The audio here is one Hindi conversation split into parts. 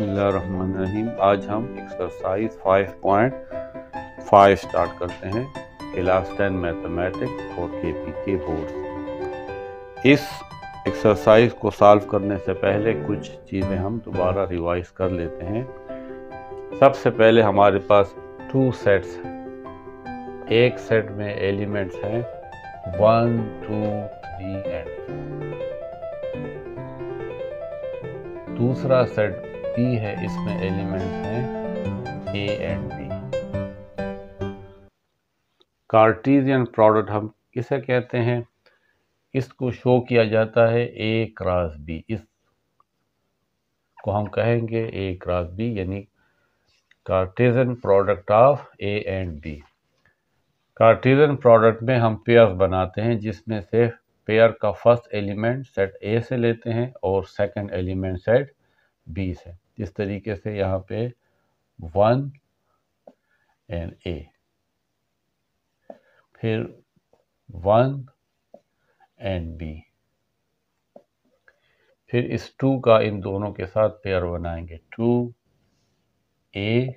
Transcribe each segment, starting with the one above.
बिस्मिल्लाहिर्रहमानिर्रहीम। आज हम एक्सरसाइज 5.5 स्टार्ट करते हैं, क्लास 10 मैथमेटिक्स और केपीके बोर्ड। इस एक्सरसाइज को सॉल्व करने से पहले कुछ चीज़ें हम दोबारा रिवाइज कर लेते हैं। सबसे पहले हमारे पास 2 सेट्स हैं। एक सेट में एलिमेंट्स हैं 1, 2, 3 एंड 4। दूसरा सेट B है, इसमें एलिमेंट्स हैं A and B। Cartesian product हम किसे कहते हैं? इसको शो किया जाता है A क्रॉस B। इसको हम कहेंगे A क्रॉस B, यानी Cartesian product of A and B। Cartesian product में हम पेयर्स बनाते हैं, जिसमें से पेयर का फर्स्ट एलिमेंट सेट A से लेते हैं और सेकंड एलिमेंट सेट B से। इस तरीके से यहाँ पे 1 एंड A, फिर 1 एंड B, फिर इस 2 का इन दोनों के साथ पेयर बनाएंगे 2A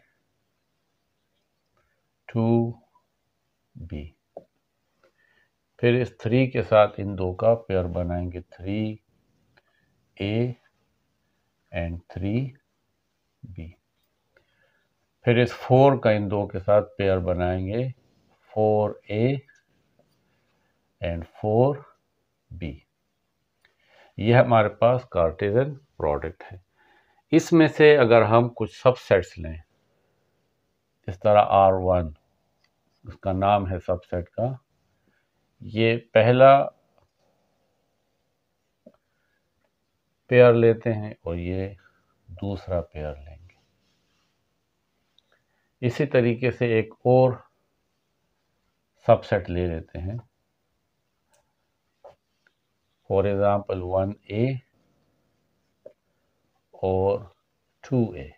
2B, फिर इस 3 के साथ इन 2 का पेयर बनाएंगे 3A एंड 3B, फिर इस 4 का इन 2 के साथ पेयर बनाएंगे 4A एंड 4B। यह हमारे पास कार्टेशियन प्रोडक्ट है। इसमें से अगर हम कुछ सबसेट्स लें, इस तरह R1, उसका नाम है सबसेट का, ये पहला पेयर लेते हैं और ये दूसरा पेयर लेंगे। इसी तरीके से एक और सबसेट ले लेते हैं, फॉर एग्जाम्पल 1A और 2A।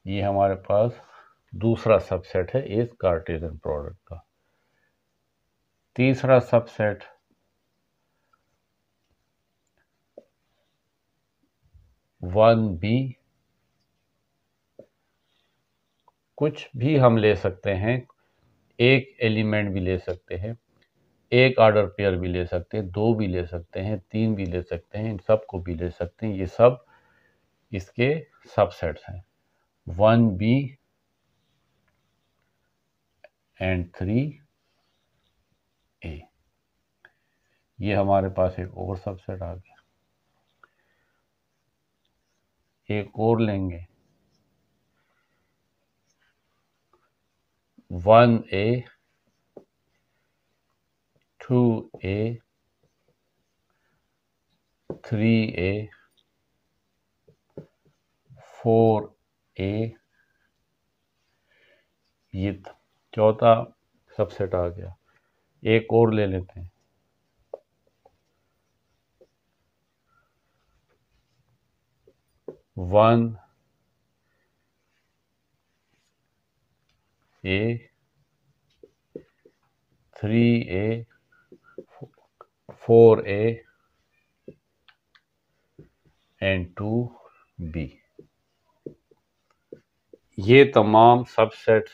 ये हमारे पास दूसरा सबसेट है इस कार्टेशियन प्रोडक्ट का। तीसरा सबसेट 1B, कुछ भी हम ले सकते हैं, एक एलिमेंट भी ले सकते हैं, एक ऑर्डर पेयर भी ले सकते हैं, 2 भी ले सकते हैं, 3 भी ले सकते हैं, इन सब को भी ले सकते हैं। ये सब इसके सबसेट्स हैं 1B एंड 3A। ये हमारे पास एक और सबसेट आ गया। एक और लेंगे 1A 2A 3A 4A। ये चौथा सबसेट आ गया। एक और ले लेते हैं 1A 3A 4A and 2B। ये तमाम सबसेट्स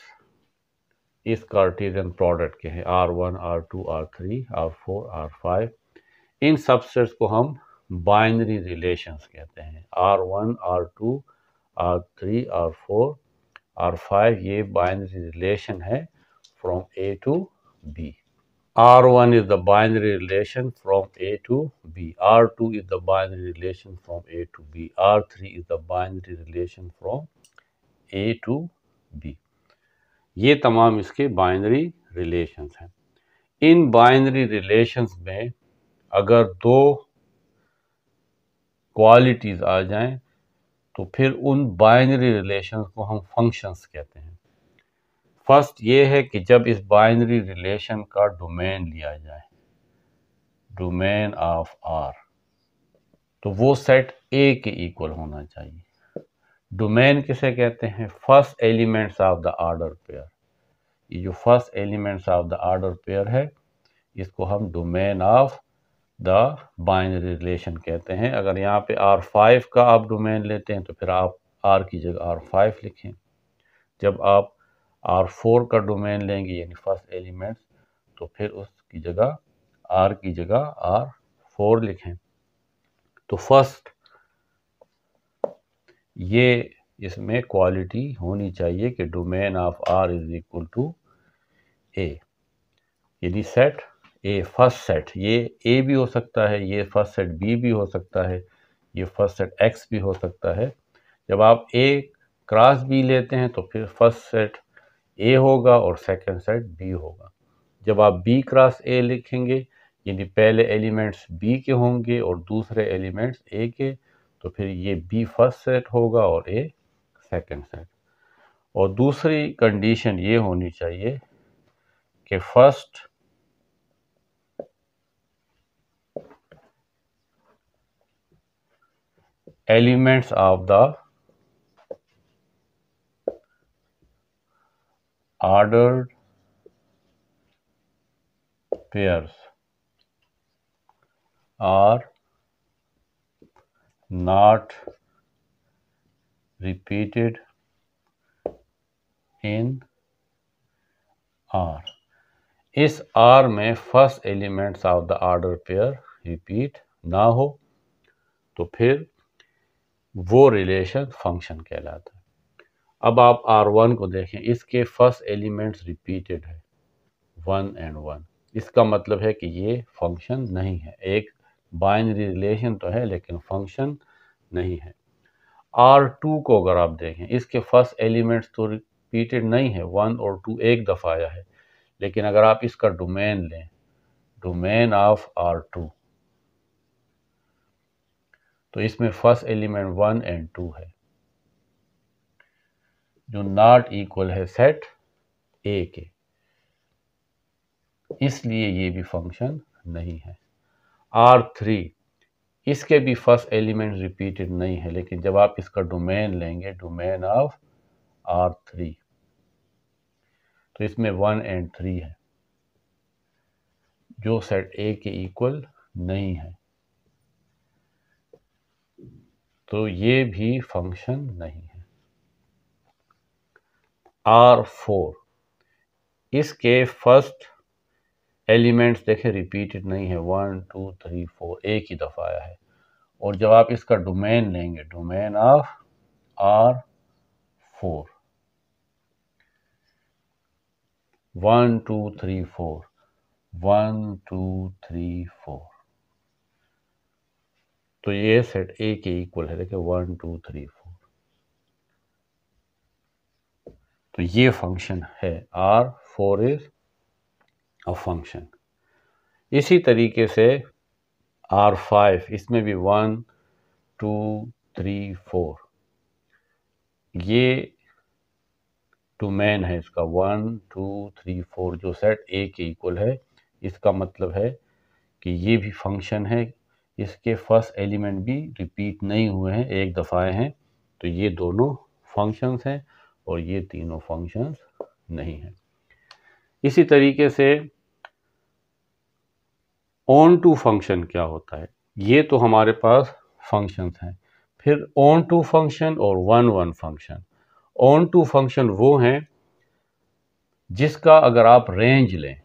इस कार्टेशियन प्रोडक्ट के हैं, R1 R2 R3 R4 R5। इन सबसेट्स को हम बाइनरी रिलेशंस कहते हैं। R1 R2 R3 R4 R5 ये बाइनरी रिलेशन है from A to B। R1 is the binary relation from A to B. R2 is the binary relation from A to B. R3 is the binary relation from A to B. ये तमाम इसके बाइनरी रिलेशंस हैं। इन बाइनरी रिलेशंस में अगर 2 क्वालिटीज आ जाएं तो फिर उन बाइनरी रिलेशंस को हम फंक्शंस कहते हैं। फर्स्ट ये है कि जब इस बाइनरी रिलेशन का डोमेन लिया जाए, डोमेन ऑफ R, तो वो सेट A के इक्वल होना चाहिए। डोमेन किसे कहते हैं? First elements of the order pair. ये जो first elements of the order pair है, इसको हम domain of the binary relation कहते हैं। अगर यहाँ पे R5 का आप डोमेन लेते हैं तो फिर आप R की जगह R5 लिखें। जब आप R4 का डोमेन लेंगे यानी फर्स्ट एलिमेंट्स, तो फिर उसकी जगह R की जगह R4 लिखें। तो फर्स्ट ये इसमें क्वालिटी होनी चाहिए कि domain of R is equal to A, यानी सेट ए फर्स्ट सेट, ये ए भी हो सकता है, ये फर्स्ट सेट बी भी हो सकता है, ये फर्स्ट सेट एक्स भी हो सकता है। जब आप ए क्रॉस बी लेते हैं तो फिर फर्स्ट सेट ए होगा और सेकंड सेट बी होगा। जब आप बी क्रॉस ए लिखेंगे यानी पहले एलिमेंट्स बी के होंगे और दूसरे एलिमेंट्स ए के, तो फिर ये बी फर्स्ट सेट होगा और ए सेकंड सेट। और दूसरी कंडीशन ये होनी चाहिए कि first elements of the ordered pairs are not repeated in R। इस R में first elements of the order pair repeat ना हो तो फिर वो रिलेशन फंक्शन कहलाता है। अब आप R1 को देखें, इसके फर्स्ट एलिमेंट्स रिपीटेड है 1 and 1। इसका मतलब है कि ये फंक्शन नहीं है, एक बाइनरी रिलेशन तो है लेकिन फंक्शन नहीं है। R2 को अगर आप देखें, इसके फर्स्ट एलिमेंट्स तो रिपीटेड नहीं है, 1 और 2 एक दफ़ा आया है, लेकिन अगर आप इसका डोमेन लें, डोमेन ऑफ R2, तो इसमें फर्स्ट एलिमेंट 1 and 2 है जो नॉट इक्वल है सेट ए के, इसलिए ये भी फंक्शन नहीं है। R3, इसके भी फर्स्ट एलिमेंट रिपीटेड नहीं है, लेकिन जब आप इसका डोमेन लेंगे, डोमेन ऑफ R3, तो इसमें 1 and 3 है जो सेट ए के इक्वल नहीं है, तो ये भी फंक्शन नहीं है। R4, इसके फर्स्ट एलिमेंट्स देखें रिपीटेड नहीं है, 1 2 3 4 एक ही दफ़ा आया है, और जब आप इसका डोमेन लेंगे, डोमेन ऑफ R4, 1 2 3 4 1 2 3 4, तो ये सेट ए के इक्वल है। देखिए 1 2 3 4, तो ये फंक्शन है। R4 is a function. इसी तरीके से R5, इसमें भी 1 2 3 4, ये डोमेन है इसका 1 2 3 4 जो सेट ए के इक्वल है। इसका मतलब है कि ये भी फंक्शन है, इसके फर्स्ट एलिमेंट भी रिपीट नहीं हुए हैं, एक दफ़ा आए हैं, तो ये दोनों फंक्शंस हैं और ये तीनों फंक्शंस नहीं हैं। इसी तरीके से ऑन टू फंक्शन क्या होता है, ये तो हमारे पास फंक्शंस हैं। फिर ऑन टू फंक्शन और one one function. Onto function वो हैं जिसका अगर आप रेंज लें,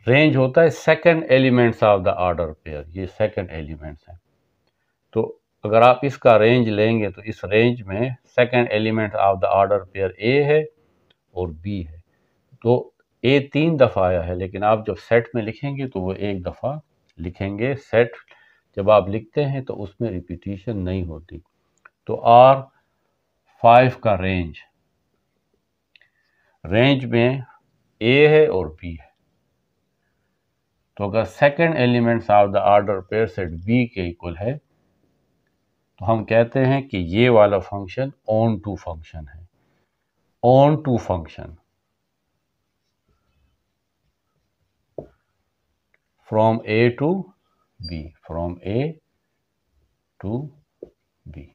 रेंज होता है second elements of the order pair, ये सेकंड एलिमेंट्स हैं। तो अगर आप इसका रेंज लेंगे तो इस रेंज में second element of the order pair ए है और बी है। तो ए 3 दफ़ा आया है, लेकिन आप जब सेट में लिखेंगे तो वो एक दफ़ा लिखेंगे। सेट जब आप लिखते हैं तो उसमें रिपीटिशन नहीं होती। तो R5 का रेंज में ए है और बी है, तो अगर second elements of the order pair set B के इक्वल है तो हम कहते हैं कि ये वाला फंक्शन ऑन टू फंक्शन है। Onto function from A to B, from A to B,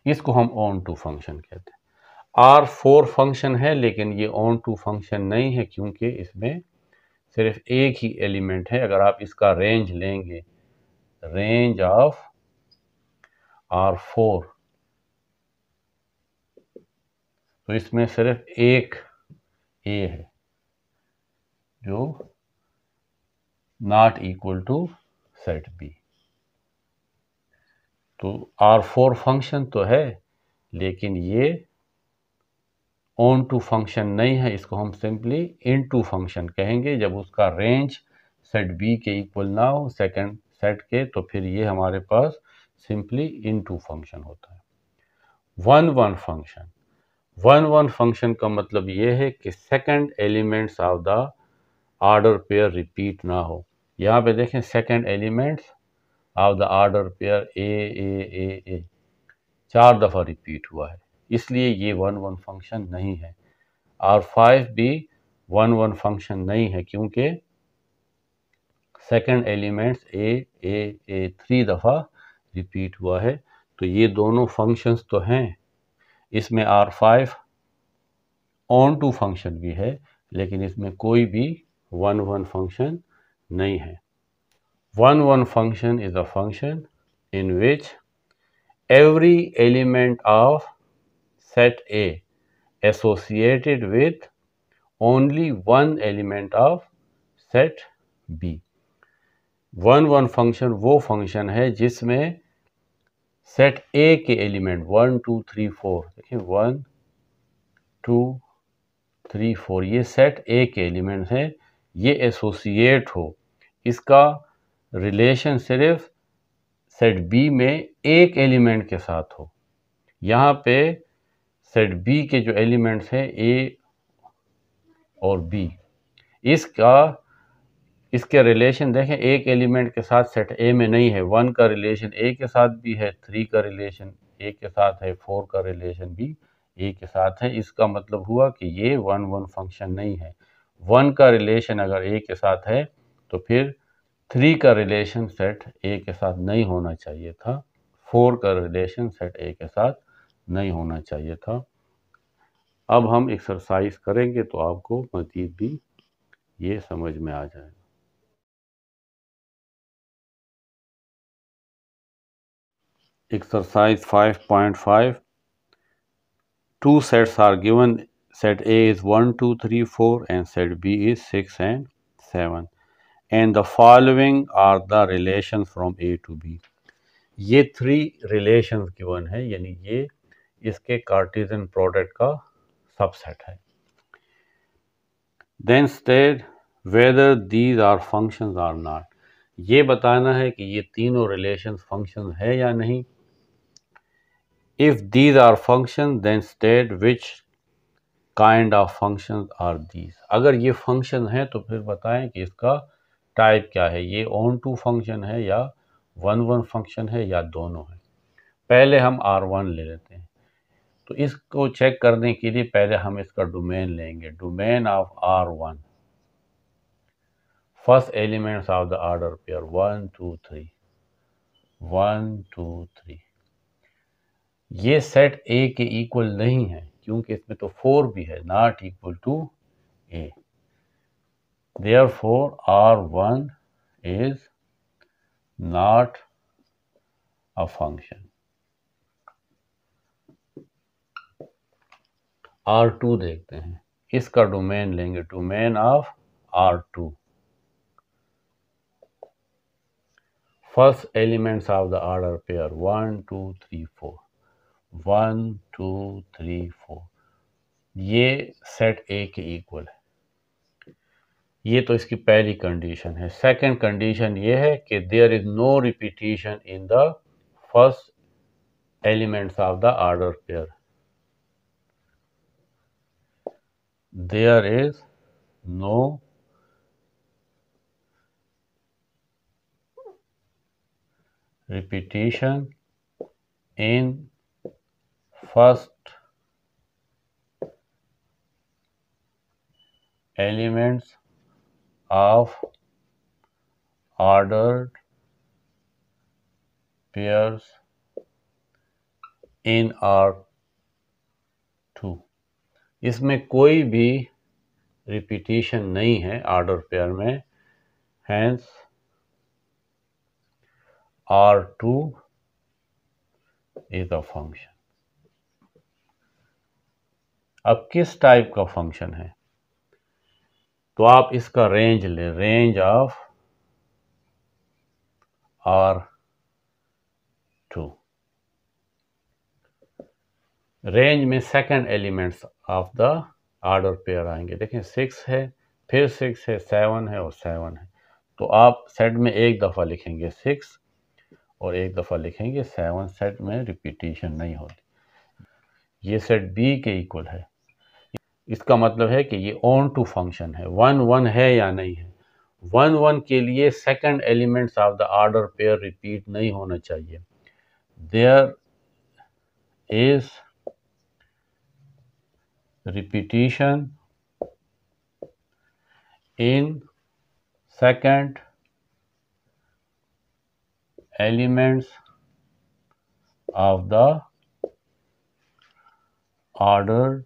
इसको हम ऑन टू फंक्शन कहते हैं। R4 फंक्शन है, लेकिन ये ऑन टू फंक्शन नहीं है क्योंकि इसमें सिर्फ एक ही एलिमेंट है। अगर आप इसका रेंज लेंगे, रेंज ऑफ R4, तो इसमें सिर्फ एक ए है जो not equal to set B. तो R4 फंक्शन तो है, लेकिन ये ऑन टू फंक्शन नहीं है। इसको हम सिंपली इन टू फंक्शन कहेंगे। जब उसका रेंज सेट बी के इक्वल ना हो, सेकंड सेट के, तो फिर ये हमारे पास सिंपली इन टू फंक्शन होता है। One one function, one one function का मतलब ये है कि second elements of the order pair repeat ना हो। यहाँ पे देखें, second elements of the order pair A A A A 4 दफ़ा रिपीट हुआ है, इसलिए ये वन वन फंक्शन नहीं है। और 5 भी वन वन फंक्शन नहीं है क्योंकि सेकंड एलिमेंट्स ए ए ए 3 दफ़ा रिपीट हुआ है। तो ये दोनों फंक्शंस तो हैं। इसमें R5 ऑन टू फंक्शन भी है, लेकिन इसमें कोई भी वन वन फंक्शन नहीं है। One one function is a function in which every element of set A associated with only one element of set B। One one function वो फंक्शन है जिसमें सेट A के एलिमेंट 1 2 3 4, देखिए 1 2 3 4, ये सेट A के एलिमेंट्स हैं, ये एसोसिएट हो। इसका रिलेशन सिर्फ सेट B में एक एलिमेंट के साथ हो। यहाँ पे सेट बी के जो एलिमेंट्स हैं ए और बी, इसके रिलेशन देखें, एक एलिमेंट के साथ सेट ए में नहीं है। 1 का रिलेशन ए के साथ भी है, 3 का रिलेशन ए के साथ है, 4 का रिलेशन भी ए के साथ है। इसका मतलब हुआ कि ये वन वन फंक्शन नहीं है। 1 का रिलेशन अगर ए के साथ है तो फिर 3 का रिलेशन सेट ए के साथ नहीं होना चाहिए था, 4 का रिलेशन सेट ए के साथ नहीं होना चाहिए था। अब हम एक्सरसाइज करेंगे तो आपको मज़ीद भी ये समझ में आ जाएगा। Exercise 5.5, two sets are given. Set A is 1 2 3 4 and set B is 6 and 7, and the following are the relations from A to B। ये 3 रिलेशंस गिवन है, यानी ये इसके कार्टेशियन प्रोडक्ट का सबसेट है। Then state whether these are functions are not, ये बताना है कि ये तीनों रिलेशंस फंक्शंस है या नहीं। If these are function then state which kind of functions are these, अगर ये फंक्शन है तो फिर बताएं कि इसका टाइप क्या है, ये ऑन टू फंक्शन है या वन वन फंक्शन है या दोनों है। पहले हम R1 ले लेते हैं। तो इसको चेक करने के लिए पहले हम इसका डोमेन लेंगे। Domain of R1, first elements of the order pair 1 2 3, 1 2 3। ये सेट A के इक्वल नहीं है क्योंकि इसमें तो 4 भी है, not equal to A। Therefore R1 is not a function। R2 देखते हैं, इसका डोमेन लेंगे, domain of R2, first elements of the order pair 1 2 3 4, 1 2 3 4, ये सेट A के इक्वल है। ये तो इसकी पहली कंडीशन है। सेकंड कंडीशन ये है कि there is no repetition in the first elements of the order pair. There is no repetition in first elements of ordered pairs in R2। इसमें कोई भी रिपीटिशन नहीं है ऑर्डर पेयर में, hence R2 is a function. अब किस टाइप का फंक्शन है, तो आप इसका रेंज ले, रेंज ऑफ R2। रेंज में second elements of the order pair आएंगे। देखें 6 है, फिर 6 है, 7 है और 7 है। तो आप सेट में एक दफ़ा लिखेंगे 6 और एक दफ़ा लिखेंगे 7, सेट में रिपीटिशन नहीं होती। ये सेट बी के इक्वल है। इसका मतलब है कि ये ऑन टू फंक्शन है। 1 1 है या नहीं है। 1 1 के लिए second elements of the order pair repeat नहीं होना चाहिए। There is repetition in second elements of the ordered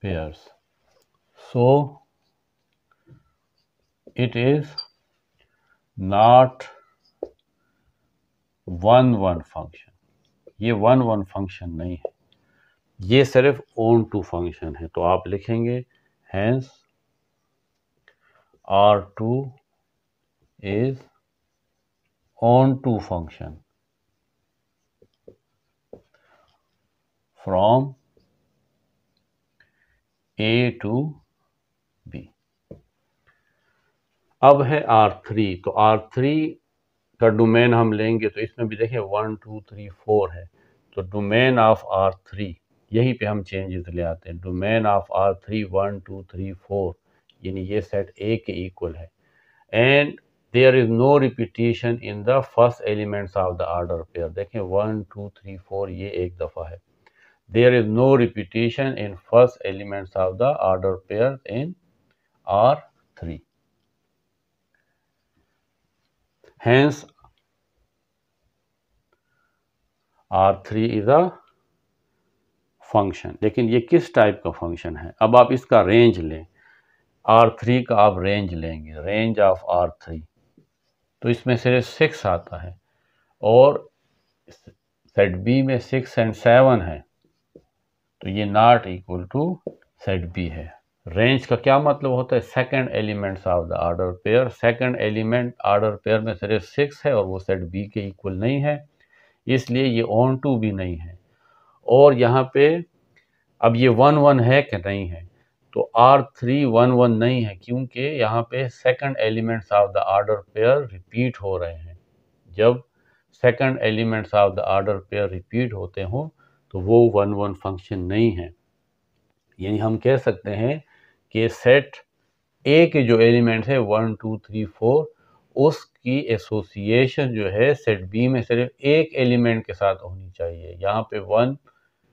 pairs. So it is not 1 1 function. ये 1 1 फंक्शन नहीं है, ये सिर्फ ऑन टू फंक्शन है। तो आप लिखेंगे hence R2 is on to function from A to B। अब है R3, तो R3 का डोमेन हम लेंगे तो इसमें भी देखें 1 2 3 4 है। तो डोमेन ऑफ R3 यहीं पे हम चेंजेस ले आते हैं। डोमेन ऑफ R3 1 2 3 4 यानी ये सेट A के इक्वल है। And there is no repetition in the first elements of the order pair. देखें 1 2 3 4 ये एक दफ़ा है। There is no repetition in first elements of the order pair in R3। Hence R3 is a function. लेकिन ये किस टाइप का फंक्शन है। अब आप इसका रेंज लें, R3 का आप रेंज लेंगे, रेंज ऑफ R3। तो इसमें सिर्फ 6 आता है और सेट बी में 6 एंड 7 है, तो ये not equal to set B है। रेंज का क्या मतलब होता है, second elements of the order pair. Second element order pair में सिर्फ 6 है और वो सेट बी के इक्वल नहीं है, इसलिए ये ऑन टू भी नहीं है। और यहाँ पे अब ये 1 1 है कि नहीं है, तो R3 1 1 नहीं है, क्योंकि यहाँ पे second elements of the order pair repeat हो रहे हैं। जब second elements of the order pair repeat होते हो तो वो 1 1 फंक्शन नहीं है। यानी हम कह सकते हैं कि सेट ए के जो एलिमेंट्स है 1 2 3 4 उसकी एसोसिएशन जो है सेट बी में सिर्फ एक एलिमेंट के साथ होनी चाहिए। यहाँ पे 1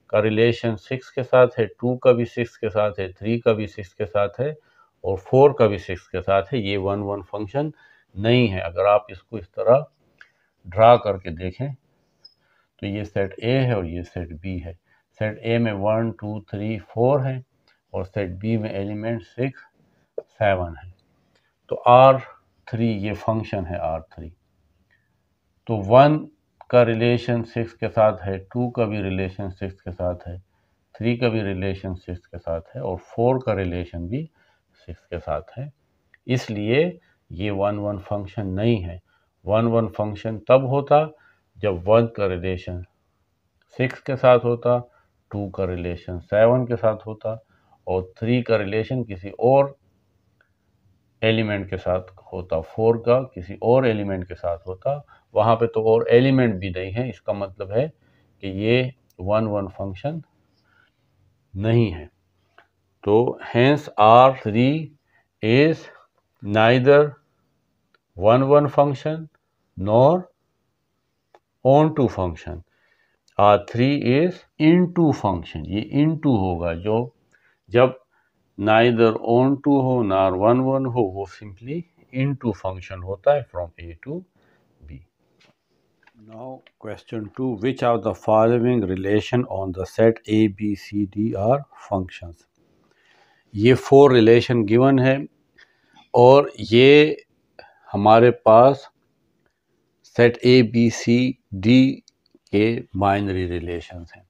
का रिलेशन 6 के साथ है, 2 का भी 6 के साथ है, 3 का भी 6 के साथ है और 4 का भी 6 के साथ है। ये 1 1 फंक्शन नहीं है। अगर आप इसको इस तरह ड्रा करके देखें तो ये सेट ए है और ये सेट बी है। सेट ए में 1 2 3 4 है और सेट बी में एलिमेंट 6 7 है। तो R3 ये फंक्शन है R3। तो 1 का रिलेशन 6 के साथ है, 2 का भी रिलेशन 6 के साथ है, 3 का भी रिलेशन 6 के साथ है और 4 का रिलेशन भी 6 के साथ है। इसलिए ये 1 1 फंक्शन नहीं है। 1 1 फंक्शन तब होता जब 1 का रिलेशन 6 के साथ होता, 2 का रिलेशन 7 के साथ होता और 3 का रिलेशन किसी और एलिमेंट के साथ होता, 4 का किसी और एलिमेंट के साथ होता। वहाँ पे तो और एलिमेंट भी नहीं है, इसका मतलब है कि ये 1 1 फंक्शन नहीं है। तो hence R3 is neither 1 1 function nor onto function। R3 is into function। ये into होगा, जो जब नाइदर ऑन टू हो नार 1 1 हो, वो सिंपली इनटू फंक्शन होता है from A to B. Now question 2, which of the following relation on the set A, B, C, D are functions? ये 4 रिलेशन गिवन है और ये हमारे पास set A B C D के बाइनरी रिलेशंस हैं।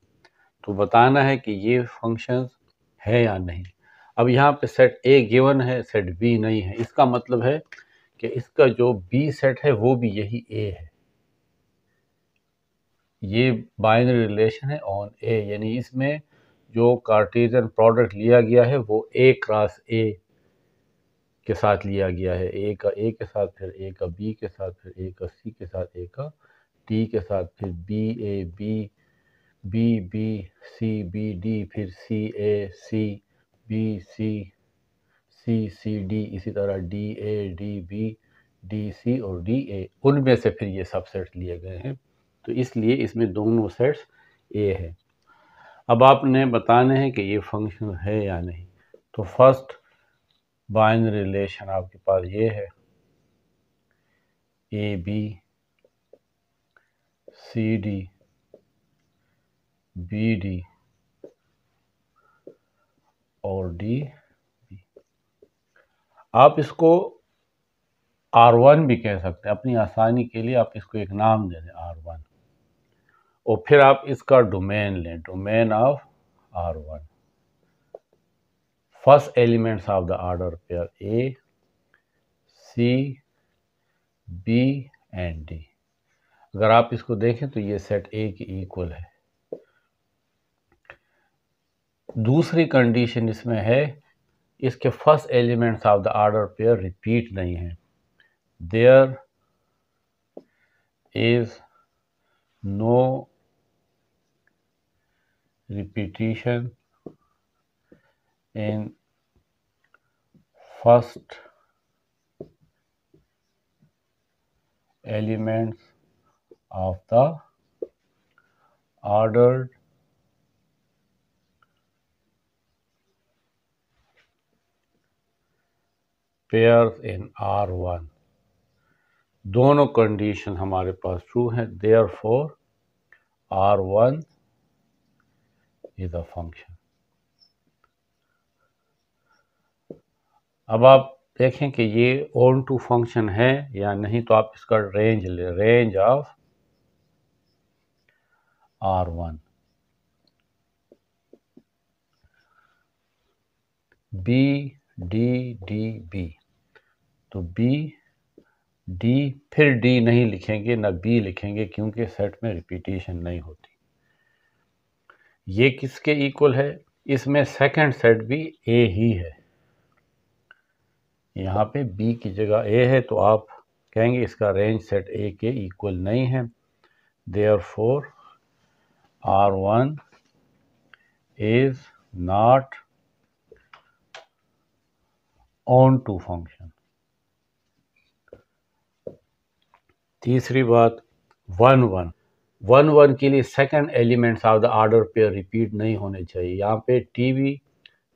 तो बताना है कि ये फंक्शंस है या नहीं। अब यहाँ पे सेट ए गिवन है, सेट बी नहीं है, इसका मतलब है कि इसका जो बी सेट है वो भी यही ए है। ये बाइनरी रिलेशन है ऑन ए, यानी इसमें जो कार्टेशियन प्रोडक्ट लिया गया है वो ए क्रॉस ए के साथ लिया गया है। ए का ए के साथ, फिर ए का बी के साथ, फिर ए का सी के साथ, ए का डी के साथ, फिर B A B, B B C B D, फिर सी ए सी बी सी, सी सी डी, इसी तरह D A D B, D C और डी ए, उनमें से फिर ये सबसेट्स लिए गए हैं। तो इसलिए इसमें दोनों सेट्स ए है। अब आपने बताने हैं कि ये फंक्शन है या नहीं। तो फर्स्ट बाइनरी रिलेशन आपके पास ये है, A B C D B D और डी बी। आप इसको R1 भी कह सकते हैं, अपनी आसानी के लिए आप इसको एक नाम दे दें R1, और फिर आप इसका डोमेन लें, domain of R1, first elements of the order pair A C B and D. अगर आप इसको देखें तो ये सेट ए की इक्वल है। दूसरी कंडीशन इसमें है, इसके first elements of the order pair repeat नहीं है। There is no repetition in first elements of the ordered pairs in R1। दोनों कंडीशन हमारे पास ट्रू हैं, therefore R1 is a function। अब आप देखें कि ये ऑन टू फंक्शन है या नहीं, तो आप इसका रेंज ले, range of R1 B D D B. तो बी डी, फिर डी नहीं लिखेंगे ना बी लिखेंगे, क्योंकि सेट में रिपीटिशन नहीं होती। ये किसके इक्वल है? इसमें सेकंड सेट भी ए ही है, यहाँ पे बी की जगह ए है, तो आप कहेंगे इसका रेंज सेट ए के इक्वल नहीं है। Therefore R1 is not onto function. तीसरी बात, 1 1 1 1 के लिए second elements of the order pair repeat नहीं होने चाहिए। यहाँ पे टी भी,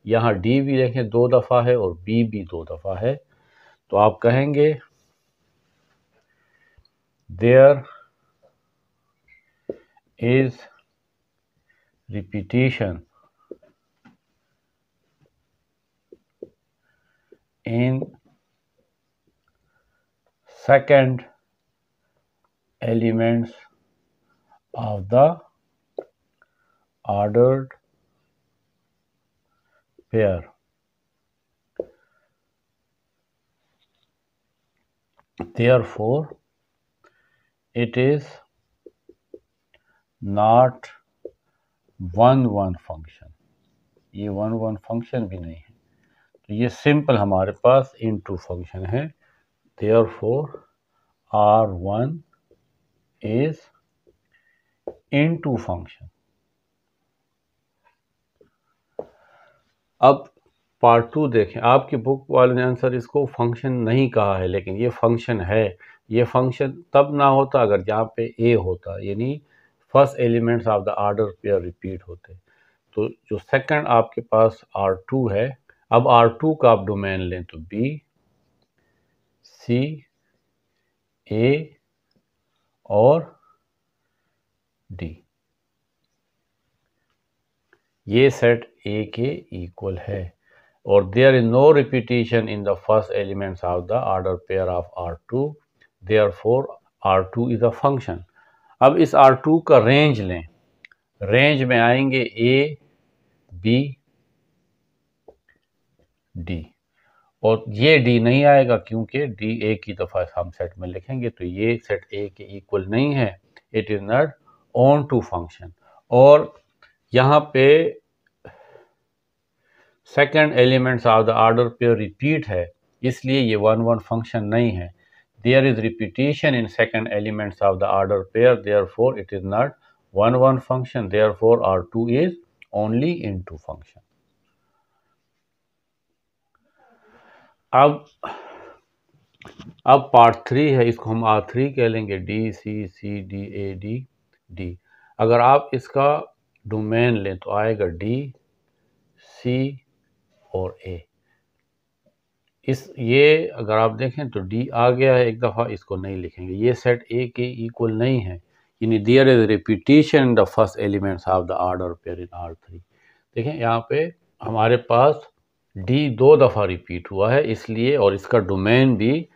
यहाँ डी भी देखें 2 दफ़ा है और बी भी 2 दफ़ा है, तो आप कहेंगे there is repetition in second elements of the ordered pair। Therefore it is not 1 1 function. ये 1 1 फंक्शन भी नहीं है, तो ये सिंपल हमारे पास इनटू फंक्शन है। Therefore R1 is into function. अब पार्ट 2 देखें। आपकी बुक वाले ने आंसर इसको फंक्शन नहीं कहा है, लेकिन ये फंक्शन है। ये फंक्शन तब ना होता अगर यहाँ पे ए होता, यानी first elements of the order pair repeat होते। तो जो सेकंड आपके पास R2 है, अब R2 का आप डोमेन लें तो बी सी ए और डी। ये सेट ए के इक्वल है और there is no repetition in the first elements of the order pair of R2, therefore R2 is a function. अब इस R2 का रेंज लें, रेंज में आएंगे ए बी डी, और ये डी नहीं आएगा क्योंकि डी ए की दफ़ा हम सेट में लिखेंगे तो ये सेट ए के इक्वल नहीं है, it is not onto function. और यहाँ पे second elements of the order pair repeat है, इसलिए ये 1 1 फंक्शन नहीं है। There is repetition in second elements of the order pair, therefore it is not 1 1 function, therefore R2 is only into function. अब पार्ट 3 है, इसको हम R3 कह लेंगे, D C C D A D D. अगर आप इसका डोमेन लें तो आएगा डी सी और ए। ये अगर आप देखें तो डी आ गया है एक दफ़ा, इसको नहीं लिखेंगे, ये सेट ए के इक्वल नहीं है, यानी there is repetition in the first elements of the order pair in R3। देखें यहाँ पे हमारे पास डी 2 दफ़ा रिपीट हुआ है इसलिए, और इसका डोमेन भी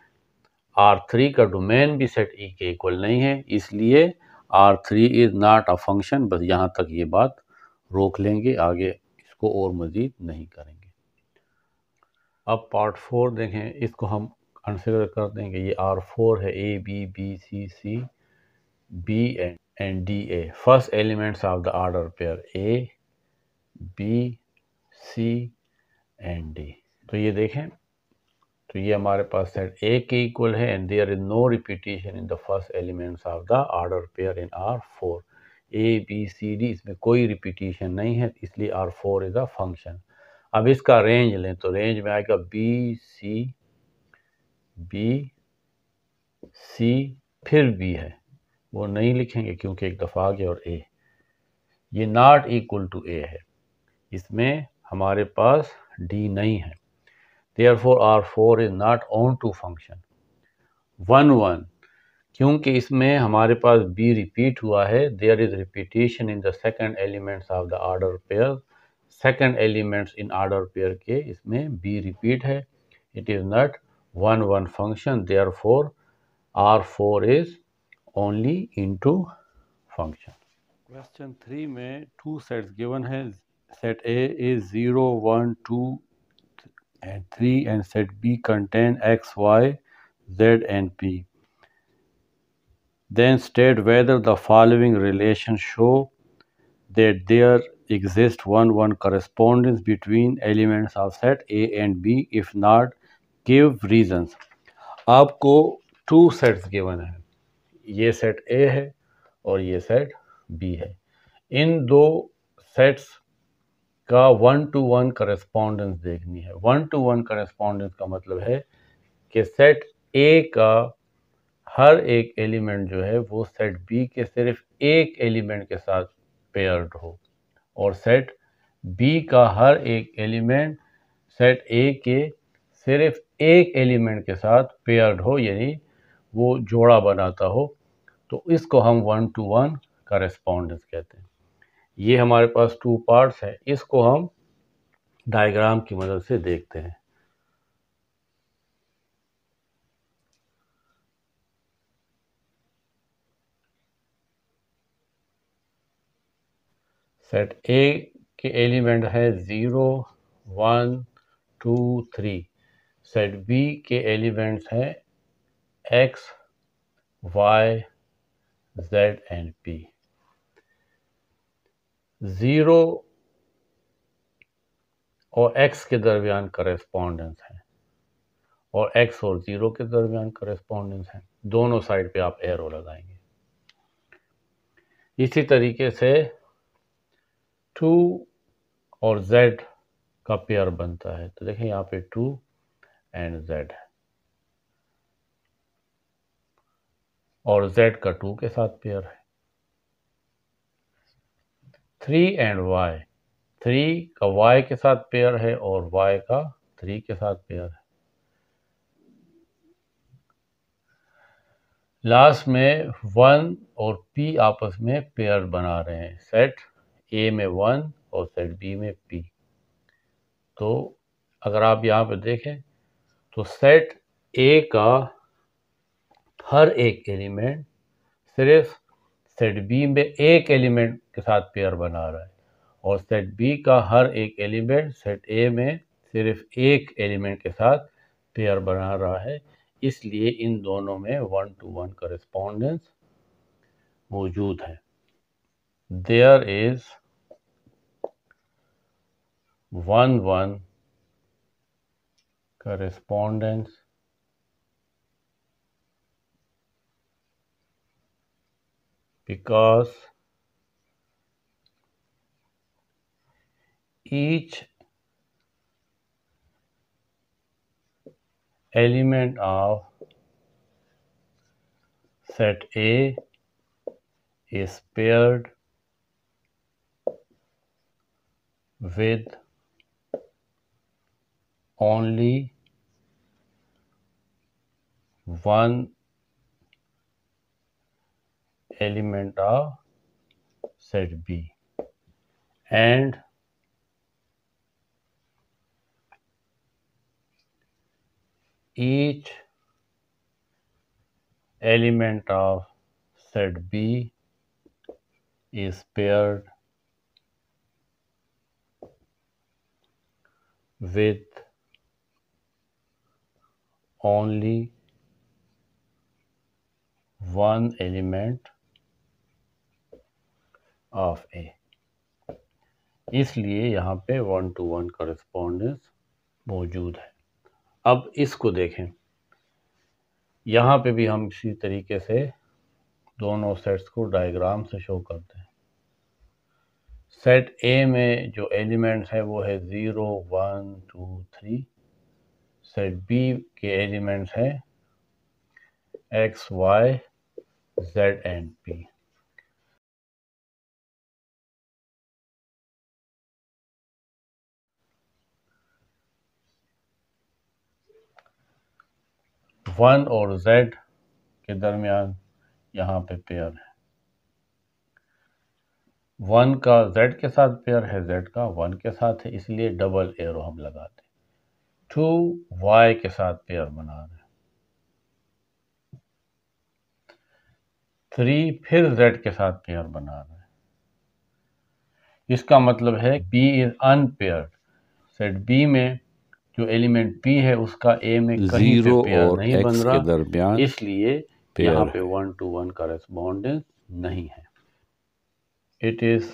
R3 का डोमेन भी सेट ई के इक्वल नहीं है, इसलिए R3 is not a function. बस यहाँ तक ये बात रोक लेंगे, आगे इसको और मज़ीद नहीं करेंगे। अब पार्ट 4 देखें, इसको हम कंसिडर कर देंगे, ये R4 है, A B B C C B and D A. First elements of the order pair A B C and D. तो ये देखें, तो ये हमारे पास सेट ए के इक्वल है and there is no repetition in the first elements of the order pair in R4। A B C D, इसमें कोई रिपीटिशन नहीं है, इसलिए R4 इज अ फंक्शन। अब इसका रेंज लें तो रेंज में आएगा बी सी फिर बी है, वो नहीं लिखेंगे क्योंकि एक दफ़ा आ गया, और ए ये नॉट इक्वल टू ए है, इसमें हमारे पास डी नहीं है, therefore R4 is not onto function. 1 1 क्योंकि इसमें हमारे पास बी रिपीट हुआ है, there is repetition in the second elements of the order pair. Second elements in order pair के इसमें बी रिपीट है, it is not 1 1 function, therefore R4 is only into function. Question 3 में 2 सेट्स गिवन है, set A is 0 1 2 and 3 and set B contain X, Y, Z and P. Then state whether the following relations show that there exists 1 1 correspondence between elements of set A and B. If not, give reasons. आपको 2 सेट्स गिवन है, ये सेट A है और ये सेट B है। इन दो सेट्स का 1 to 1 करेस्पॉन्डेंस देखनी है। 1 to 1 करेस्पॉन्डेंस का मतलब है कि सेट ए का हर एक एलिमेंट जो है वो सेट बी के सिर्फ एक एलिमेंट के साथ पेयर्ड हो, और सेट बी का हर एक एलिमेंट सेट ए के सिर्फ एक एलिमेंट के साथ पेयर्ड हो, यानी वो जोड़ा बनाता हो, तो इसको हम 1 to 1 करेस्पॉन्डेंस कहते हैं। ये हमारे पास 2 पार्ट्स हैं, इसको हम डायग्राम की मदद से देखते हैं। सेट ए के एलिमेंट है 0 1 2 3। सेट बी के एलिमेंट्स हैं x, y, z and p। 0 और x के दरमियान करेस्पॉन्डेंस है, और x और 0 के दरमियान करेस्पॉन्डेंस है, दोनों साइड पे आप एरो लगाएंगे। इसी तरीके से 2 और z का पेयर बनता है, तो देखें यहाँ पे 2 एंड z है, और z का 2 के साथ पेयर है। 3 एंड y, 3 का y के साथ पेयर है और y का 3 के साथ पेयर है। लास्ट में 1 और P आपस में पेयर बना रहे हैं, सेट A में 1 और सेट B में P। तो अगर आप यहाँ पे देखें तो सेट A का हर एक एलिमेंट सिर्फ सेट बी में एक एलिमेंट के साथ पेयर बना रहा है, और सेट बी का हर एक एलिमेंट सेट ए में सिर्फ एक एलिमेंट के साथ पेयर बना रहा है। इसलिए इन दोनों में 1 to 1 करेस्पॉन्डेंस मौजूद है। There is 1-1 correspondence because each element of set A is paired with only one element of set B, and each element of set B is paired with only one element of A। इसलिए यहाँ पे 1 to 1 करेस्पॉन्डेंस मौजूद है। अब इसको देखें, यहाँ पे भी हम इसी तरीके से दोनों सेट्स को डायग्राम से शो करते हैं। सेट ए में जो एलिमेंट्स है वो है 0, 1, 2, 3। सेट बी के एलिमेंट्स हैं x, y, z and p। One और z के दरमियान यहाँ पे पेयर है। 1 का z के साथ पेयर है, z का 1 के साथ है, इसलिए डबल एरो हम लगाते हैं। 2 y के साथ पेयर बना रहे हैं। 3 फिर z के साथ पेयर बना रहे हैं। इसका मतलब है b is unpaired. Set b में जो एलिमेंट p है उसका a में कहीं पे पेयर नहीं बन रहा, इसलिए यहाँ पे 1 to 1 करेस्पॉन्डेंस नहीं है। It is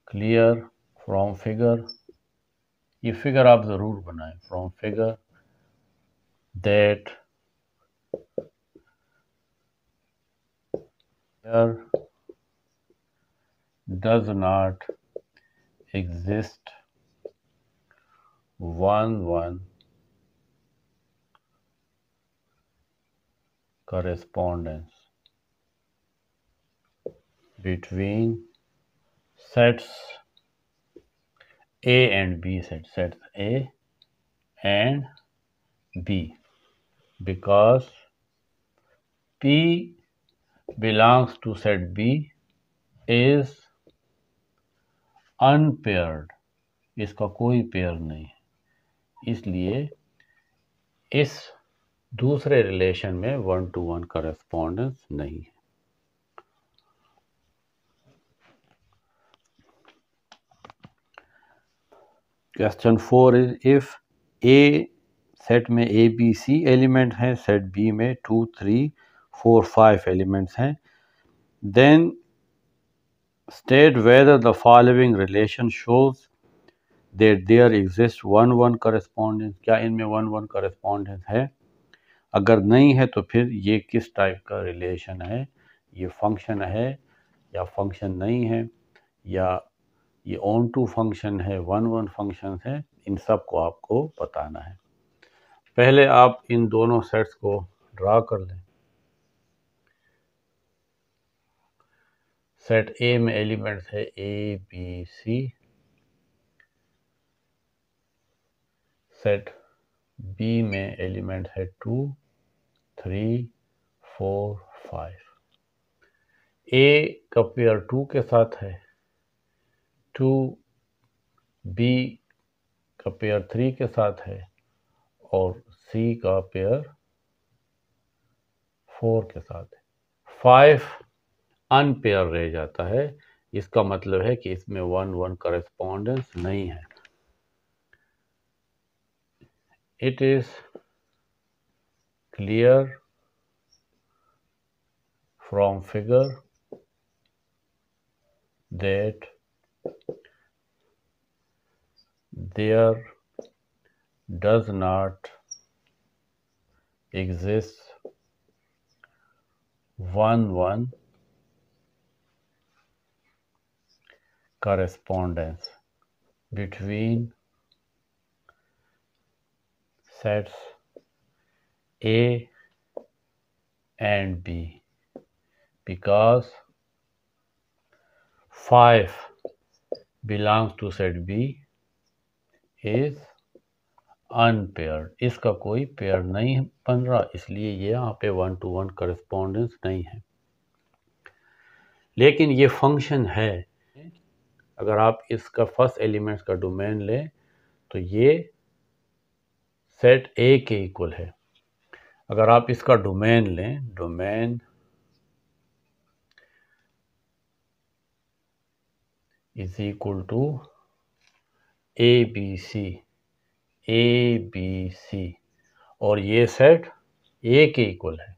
clear from figure, ये फिगर आप जरूर बनाएं, from figure that there does not exist 1-1 correspondence between sets A and B, sets A and B, because P belongs to set B is unpaired, इसका कोई पेयर नहीं है, इसलिए इस दूसरे रिलेशन में 1 to 1 करेस्पॉन्डेंस नहीं है। Question 4 is if A set में ए बी सी एलिमेंट हैं, सेट बी में 2, 3, 4, 5 एलिमेंट्स हैं, then state whether the following relation shows that there exist 1-1 correspondence. क्या इनमें 1-1 करेस्पॉन्डेंस है? अगर नहीं है तो फिर ये किस टाइप का रिलेशन है, ये फंक्शन है या फंक्शन नहीं है, या ये ऑन टू फंक्शन है, 1-1 फंक्शन है, इन सब को आपको बताना है। पहले आप इन दोनों सेट्स को ड्रा कर लें। सेट ए में एलिमेंट्स है A B C, set B में एलिमेंट है 2, 3 4 5। ए का पेयर 2 के साथ है, 2 बी का पेयर 3 के साथ है और सी का पेयर 4 के साथ है। 5 अनपेयर रह जाता है, इसका मतलब है कि इसमें 1-1 करेस्पॉन्डेंस नहीं है। It is clear from figure that there does not exist 1-1 correspondence between sets A and B because 5 belongs to set B is unpaired। इसका कोई पेयर नहीं बन रहा, इसलिए ये यहाँ पे 1-1 करेस्पॉन्डेंस नहीं है। लेकिन ये फंक्शन है, अगर आप इसका फर्स्ट एलिमेंट्स का डोमेन लें तो ये सेट ए के इक्वल है। अगर आप इसका डोमेन लें, domain is equal to A B C और ये सेट ए के इक्वल है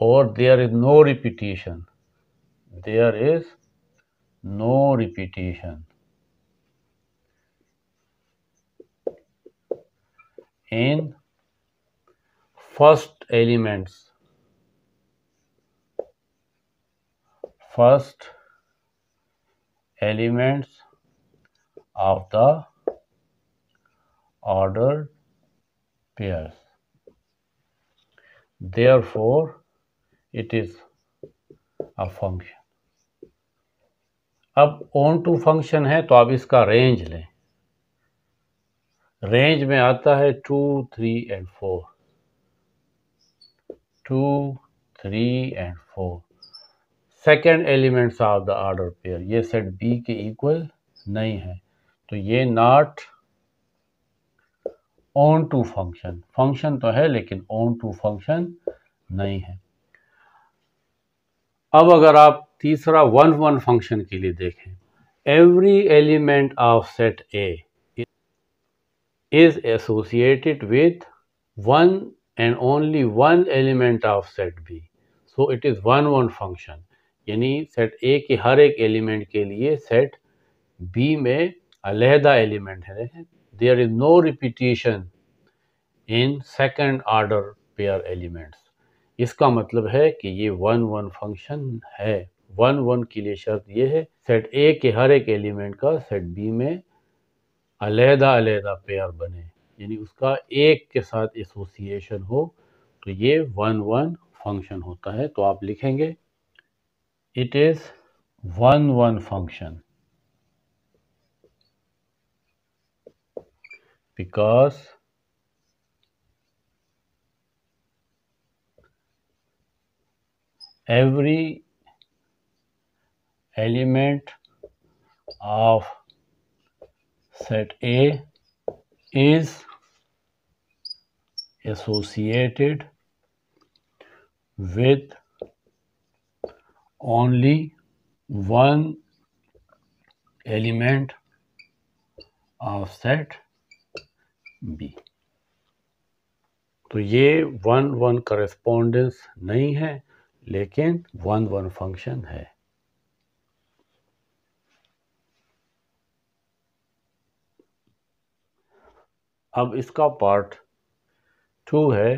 और there is no repetition in first elements of the ordered pairs, therefore it is a function। अब ऑन टू फंक्शन है तो आप इसका रेंज लें, रेंज में आता है 2 3 and 4, 2 3 and 4 second elements of the order pair. ये सेट बी के इक्वल नहीं है तो ये not onto function, function तो है लेकिन ऑन टू फंक्शन नहीं है। अब अगर आप तीसरा 1-1 फंक्शन के लिए देखें, every element of set A is associated with one and only one element of set B, so it is 1-1 function। यानी सेट A के हर एक एलिमेंट के लिए सेट B में अलहदा एलिमेंट है। There is no repetition in second order pair elements. इसका मतलब है कि ये 1-1 फंक्शन है। 1-1 के लिए शर्त ये है सेट A के हर एक एलिमेंट का सेट B में अलहदा पेयर बने, यानी उसका एक के साथ एसोसिएशन हो, तो ये 1-1 फंक्शन होता है। तो आप लिखेंगे it is 1-1 function because every element of set A is associated with only one element of set B। तो ये 1-1 करेस्पॉन्डेंस नहीं है लेकिन 1-1 फंक्शन है। अब इसका पार्ट 2 है,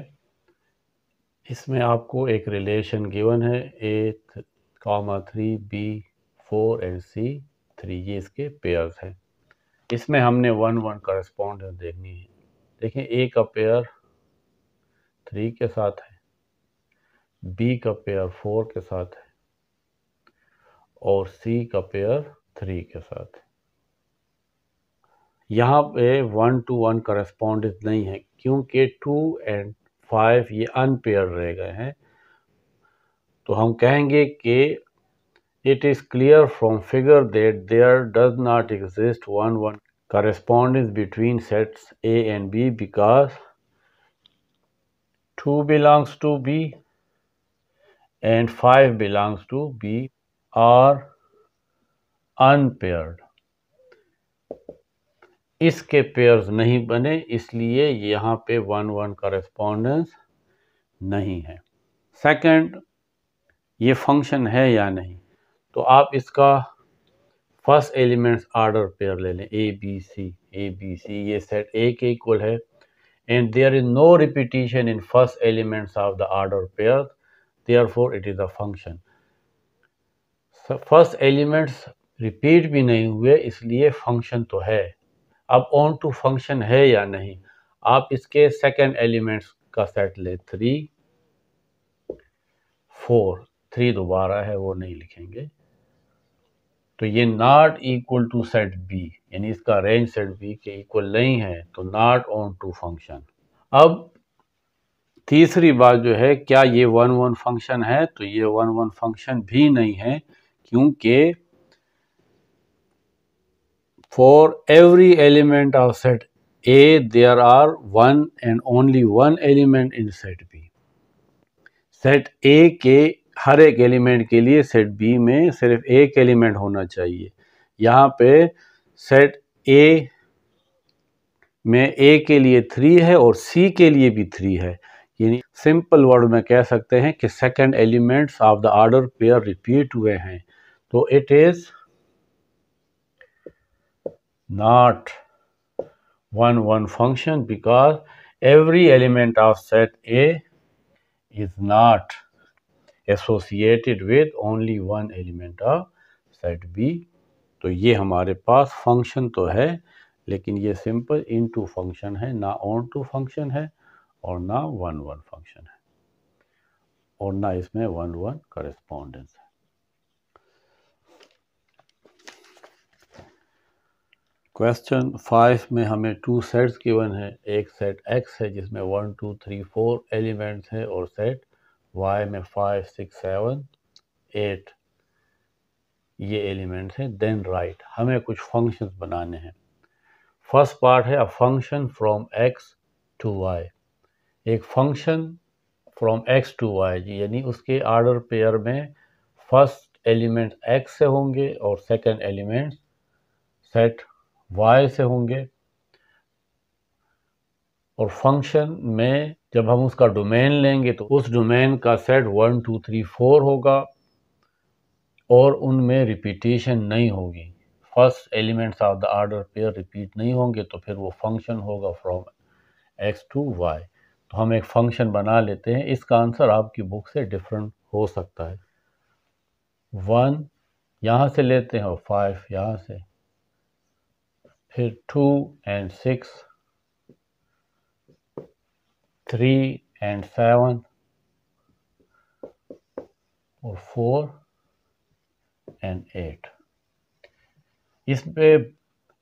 इसमें आपको एक रिलेशन गिवन है A,3 B4 एंड C3, ये इसके पेयर्स हैं। इसमें हमने 1-1 करेस्पॉन्डेंस देखनी है। देखें A का पेयर 3 के साथ है, B का पेयर 4 के साथ है और C का पेयर 3 के साथ है। यहाँ पे 1-1 करेस्पॉन्डेंस नहीं है क्योंकि 2 and 5 ये अनपेयर रह गए हैं। तो हम कहेंगे कि it is clear from figure that there does not exist 1-1 correspondence between sets A and B because 2 belongs to B and 5 belongs to B are unpaired। इसके पेयर्स नहीं बने, इसलिए यहाँ पे 1-1 करेस्पॉन्डेंस नहीं है। सेकंड, ये फंक्शन है या नहीं, तो आप इसका फर्स्ट एलिमेंट्स आर्डर पेयर ले लें, ए बी सी, ये सेट ए के इक्वल है and there is no repetition in first elements of the order pair, therefore it is a function। First elements repeat भी नहीं हुए, इसलिए फंक्शन तो है। अब ऑन टू फंक्शन है या नहीं, आप इसके सेकंड एलिमेंट्स का सेट ले 3 4, 3 दोबारा है वो नहीं लिखेंगे, तो ये not equal to set B, यानी इसका रेंज सेट बी के इक्वल नहीं है, तो नॉट ऑन टू फंक्शन। अब तीसरी बात जो है, क्या ये 1-1 फंक्शन है, तो ये 1-1 फंक्शन भी नहीं है, क्योंकि for every element of set A there are 1 and only 1 element in set B. Set A के हर एक एलिमेंट के लिए सेट बी में सिर्फ एक एलिमेंट होना चाहिए। यहाँ पे सेट ए में ए के लिए 3 है और सी के लिए भी 3 है, यानी सिंपल वर्ड में कह सकते हैं कि second elements of the order pair repeat हुए हैं, तो it is not 1-1 function because every element of set A is not associated with only 1 element of set B. तो ये हमारे पास फंक्शन तो है, लेकिन ये सिंपल इनटू फंक्शन है, ना ऑन टू फंक्शन है और ना 1-1 फंक्शन है, और ना इसमें 1-1 करेस्पॉन्डेंस है। क्वेश्चन 5 में हमें 2 सेट्स गिवन है। एक सेट x है जिसमें 1 2 3 4 एलिमेंट्स हैं, और सेट y में 5 6 7 8 ये एलिमेंट्स हैं। देन राइट, हमें कुछ फंक्शंस बनाने हैं। फर्स्ट पार्ट है a function from x to y। एक function from x to y, यानी उसके ऑर्डर पेयर में फर्स्ट एलिमेंट x से होंगे और सेकंड एलिमेंट सेट y से होंगे, और फंक्शन में जब हम उसका डोमेन लेंगे तो उस डोमेन का सेट 1 2 3 4 होगा और उनमें रिपीटेशन नहीं होगी। First elements of the order pair repeat नहीं होंगे, तो फिर वो फंक्शन होगा फ्रॉम x टू y। तो हम एक फंक्शन बना लेते हैं। इसका आंसर आपकी बुक से डिफरेंट हो सकता है। 1 यहाँ से लेते हैं और 5 यहाँ से, फिर 2 and 6, 3 and 7 और 4 and 8।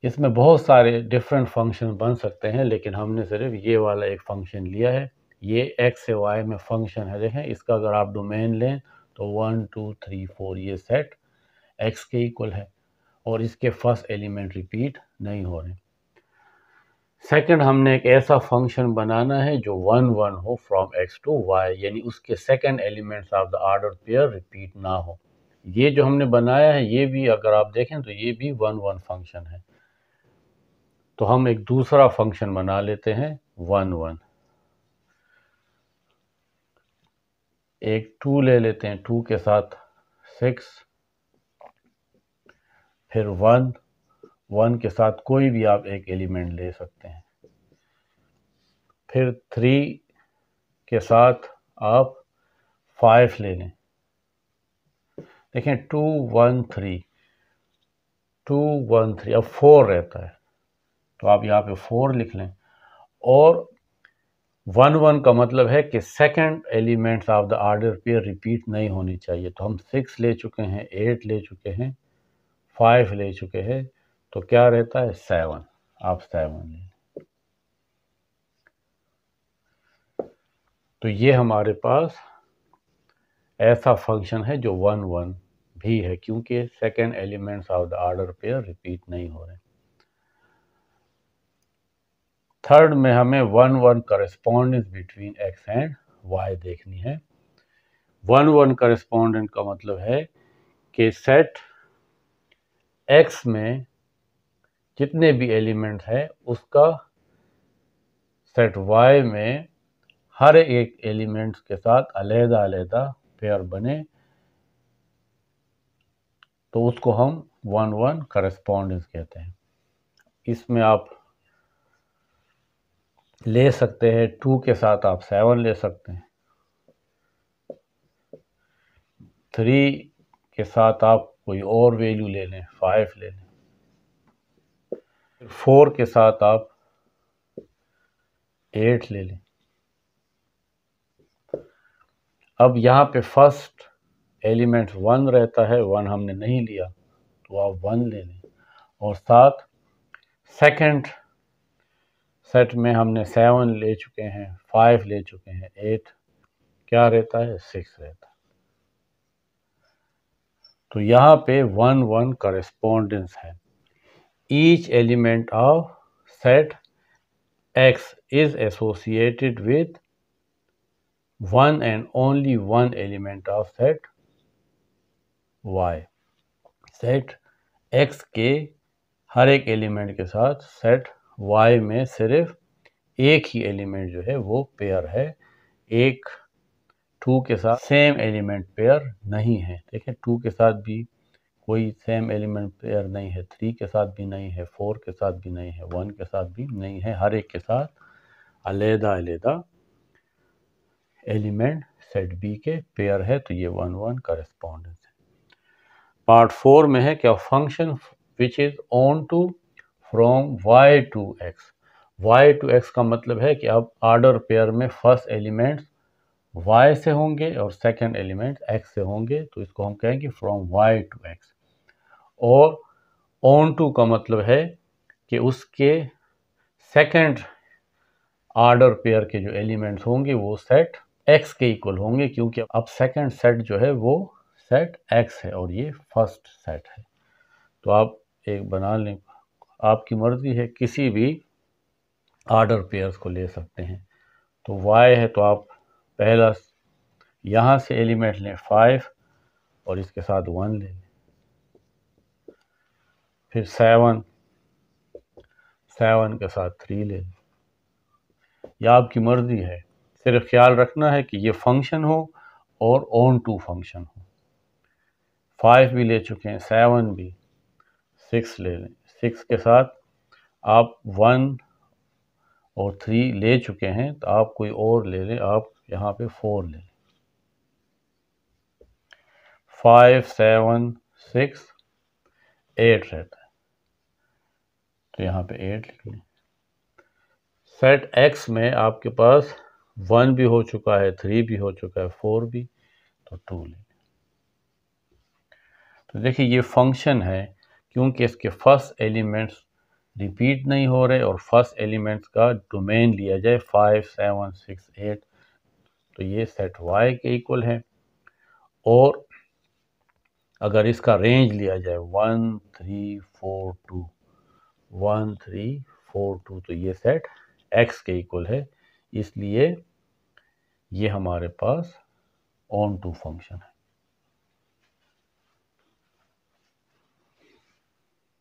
इसमें बहुत सारे डिफरेंट फंक्शन बन सकते हैं, लेकिन हमने सिर्फ ये वाला एक फंक्शन लिया है। ये x से y में फंक्शन है। देखें, इसका अगर आप डोमेन लें तो 1 2 3 4 ये सेट x के इक्वल है और इसके फर्स्ट एलिमेंट रिपीट नहीं हो रहे। सेकंड, हमने एक ऐसा फंक्शन बनाना है जो 1-1 हो फ्रॉम x टू y, यानी उसके second elements of the order pair repeat ना हो। ये जो हमने बनाया है, ये भी अगर आप देखें तो ये भी 1-1 फंक्शन है। तो हम एक दूसरा फंक्शन बना लेते हैं 1-1। एक 2 ले लेते हैं, 2 के साथ 6, फिर 1 1 के साथ कोई भी आप एक एलिमेंट ले सकते हैं, फिर 3 के साथ आप 5 ले लें। देखें 2 1 3 2 1 3, अब 4 रहता है, तो आप यहाँ पे 4 लिख लें। और 1-1 का मतलब है कि second elements of the order pair repeat नहीं होनी चाहिए। तो हम 6 ले चुके हैं, 8 ले चुके हैं, 5 ले चुके हैं, तो क्या रहता है 7। आप 7 लें। तो ये हमारे पास ऐसा फंक्शन है जो 1 1 भी है, क्योंकि second elements of the order pair repeat नहीं हो रहे। थर्ड में हमें 1 1 correspondence between X and Y देखनी है। 1 1 करस्पॉन्डेंस का मतलब है कि सेट एक्स में जितने भी एलिमेंट है उसका सेट वाई में हर एक एलिमेंट्स के साथ अलग अलग पेयर बने, तो उसको हम 1 1 करस्पॉन्डेंस कहते हैं। इसमें आप ले सकते हैं 2 के साथ आप 7 ले सकते हैं, 3 के साथ आप कोई और वैल्यू ले लें, 5 ले लें, 4 के साथ आप 8 ले लें। अब यहाँ पे फर्स्ट एलिमेंट 1 रहता है, 1 हमने नहीं लिया तो आप 1 ले लें, और साथ सेकंड सेट में हमने 7 ले चुके हैं, 5 ले चुके हैं, 8 क्या रहता है, 6 रहता है। तो यहाँ पे 1 1 करस्पॉन्डेंस है। Each element of set X is associated with one and only one element of set Y। Set X के हर एक एलिमेंट के साथ सेट Y में सिर्फ एक ही एलिमेंट जो है वो पेयर है, एक 2 के साथ सेम एलिमेंट पेयर नहीं है। देखें 2 के साथ भी कोई सेम एलिमेंट पेयर नहीं है, 3 के साथ भी नहीं है, 4 के साथ भी नहीं है, 1 के साथ भी नहीं है, हर एक के साथ अलग अलग एलिमेंट सेट बी के पेयर है। तो ये 1 1 करस्पॉन्डेंस है। पार्ट 4 में है क्या, function which is onto from y to x। y to x का मतलब है कि अब ऑर्डर पेयर में फर्स्ट एलिमेंट y से होंगे और सेकंड एलिमेंट x से होंगे, तो इसको हम कहेंगे फ्रॉम y टू x। और ऑन टू का मतलब है कि उसके सेकंड ऑर्डर पेयर के जो एलिमेंट्स होंगे वो सेट x के इक्वल होंगे, क्योंकि अब सेकंड सेट जो है वो सेट x है और ये फर्स्ट सेट है। तो आप एक बना लें, आपकी मर्जी है, किसी भी ऑर्डर पेयर्स को ले सकते हैं। तो y है तो आप पहला यहाँ से एलिमेंट लें 5 और इसके साथ 1 ले लें, फिर 7 के साथ 3 ले लें, यह आपकी मर्जी है। सिर्फ ख्याल रखना है कि ये फंक्शन हो और ऑन टू फंक्शन हो। 5 भी ले चुके हैं, 7 भी, 6 ले लें, 6 के साथ आप 1 और 3 ले चुके हैं, तो आप कोई और ले लें, आप यहाँ पे 4 ले लें। 5 7 6 8 रहता है, तो यहाँ पे 8 लिख लें। सेट एक्स में आपके पास 1 भी हो चुका है, 3 भी हो चुका है, 4 भी, तो 2 ले लें। तो देखिए ये फंक्शन है, क्योंकि इसके फर्स्ट एलिमेंट्स रिपीट नहीं हो रहे और फर्स्ट एलिमेंट्स का डोमेन लिया जाए 5 7 6 8, तो ये सेट y के इक्वल है। और अगर इसका रेंज लिया जाए 1 3 4 2 1 3 4 2, तो ये सेट x के इक्वल है, इसलिए ये हमारे पास ऑन टू फंक्शन है।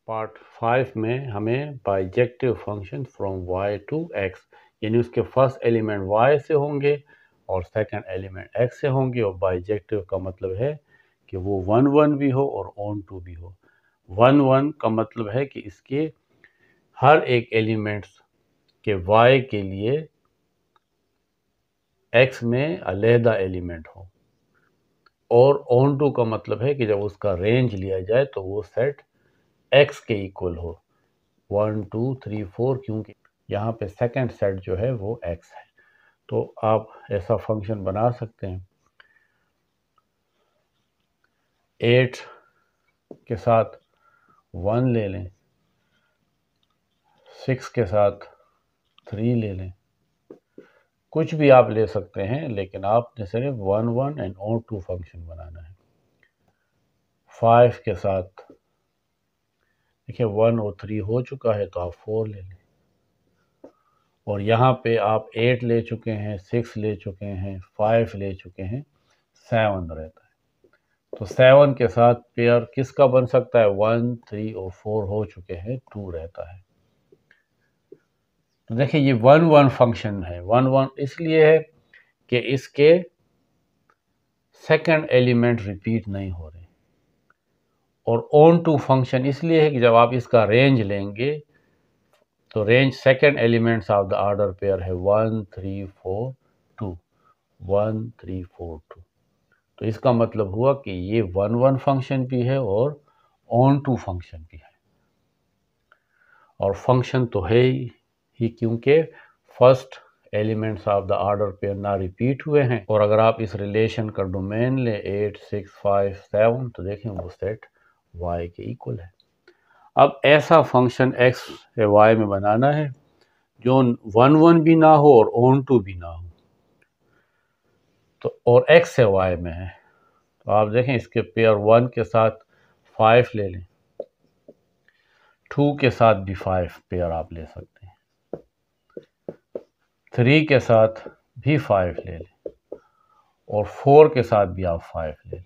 पार्ट 5 में हमें bijective function from y to x, यानी उसके फर्स्ट एलिमेंट y से होंगे और सेकंड एलिमेंट x से होंगे, और बाइजेक्टिव का मतलब है कि वो 1 1 भी हो और ऑन टू भी हो। 1 1 का मतलब है कि इसके हर एक एलिमेंट्स के y के लिए x में अलहदा एलिमेंट हो, और ऑन टू का मतलब है कि जब उसका रेंज लिया जाए तो वो सेट x के इक्वल हो, 1 2 3 4, क्योंकि यहाँ पे सेकंड सेट जो है वो x है। तो आप ऐसा फंक्शन बना सकते हैं, 8 के साथ 1 ले लें, 6 के साथ 3 ले लें, कुछ भी आप ले सकते हैं, लेकिन आपने सिर्फ 1 1 एंड ऑन 2 फंक्शन बनाना है। 5 के साथ देखिए 1 और 3 हो चुका है, तो आप 4 ले लें। और यहाँ पे आप 8 ले चुके हैं, 6 ले चुके हैं, 5 ले चुके हैं, 7 रहता है। तो 7 के साथ पेयर किसका बन सकता है? 1 3 और 4 हो चुके हैं, 2 रहता है। तो देखिए ये 1 1 फंक्शन है। 1 1 इसलिए है कि इसके सेकंड एलिमेंट रिपीट नहीं हो रहे। और ऑन टू फंक्शन इसलिए है कि जब आप इसका रेंज लेंगे तो range second elements of the order pair है 1 3 4 2, 1 3 4 2। तो इसका मतलब हुआ कि ये 1 1 फंक्शन भी है और ऑन टू फंक्शन भी है। और फंक्शन तो है ही क्योंकि first elements of the order pair ना रिपीट हुए हैं। और अगर आप इस रिलेशन का डोमेन लें 8 6 5 7 तो देखें वो सेट y के इक्वल है। अब ऐसा फंक्शन x या y में बनाना है जो 1 1 भी ना हो और ऑन टू भी ना हो, तो और x से y में है। तो आप देखें इसके पेयर 1 के साथ 5 ले लें, 2 के साथ भी 5 पेयर आप ले सकते हैं, 3 के साथ भी 5 ले लें और 4 के साथ भी आप 5 ले लें।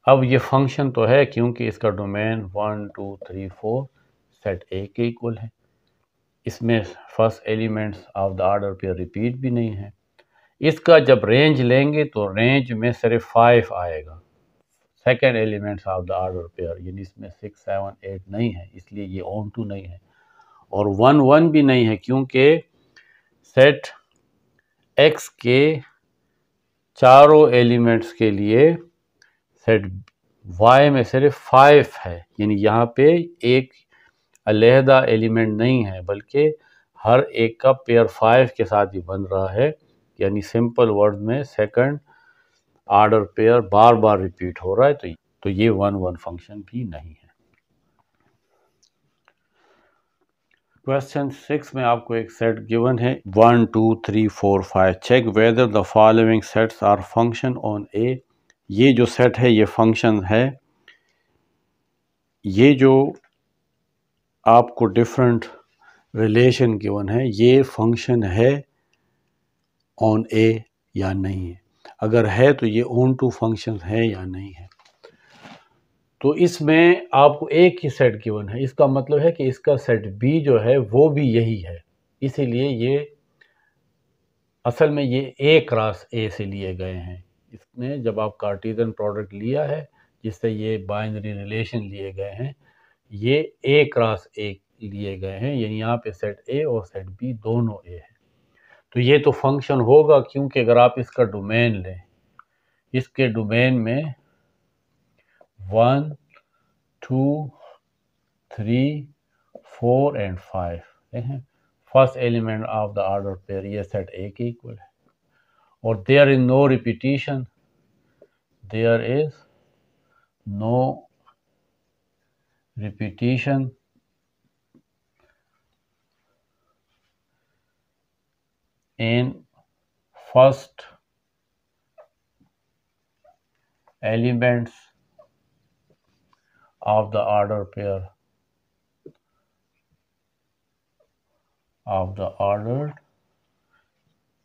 अब ये फंक्शन तो है क्योंकि इसका डोमेन 1 2 3 4 सेट ए के इक्वल है। इसमें first elements of the order pair repeat भी नहीं है। इसका जब रेंज लेंगे तो रेंज में सिर्फ 5 आएगा, second elements of the order pair, यानी इसमें 6 7 8 नहीं है, इसलिए ये ऑन टू नहीं है। और 1 1 भी नहीं है क्योंकि सेट एक्स के चारों एलिमेंट्स के लिए सेट वाई में सिर्फ 5 है, यानी यहाँ पे एक अलहदा एलिमेंट नहीं है बल्कि हर एक का पेयर 5 के साथ ही बन रहा है। यानी सिंपल वर्ड में सेकंड ऑर्डर पेयर बार बार रिपीट हो रहा है, तो ये 1 1 फंक्शन भी नहीं है। क्वेश्चन 6 में आपको एक सेट गिवन है 1 2 3 4 5, check whether the following sets are function on A. ये जो सेट है ये फंक्शन है। ये जो आपको डिफरेंट रिलेशन गिवन है ये फंक्शन है ऑन ए या नहीं है। अगर है तो ये ऑन टू फंक्शन है या नहीं है। तो इसमें आपको एक ही सेट गिवन है, इसका मतलब है कि इसका सेट बी जो है वो भी यही है। इसीलिए ये असल में ये ए क्रॉस ए से लिए गए हैं। इसमें जब आप कार्टेशियन प्रोडक्ट लिया है जिससे ये बाइनरी रिलेशन लिए गए हैं, ये ए क्रॉस ए लिए गए हैं, यानी यहाँ पे सेट ए और सेट बी दोनों ए है। तो ये तो फंक्शन होगा क्योंकि अगर आप इसका डोमेन लें, इसके डोमेन में 1 2 3 4 एंड 5 देखें, first element of the order pair ये सेट ए के इक्वल है। और there is no repetition, there is no repetition in first elements of the order pair of the ordered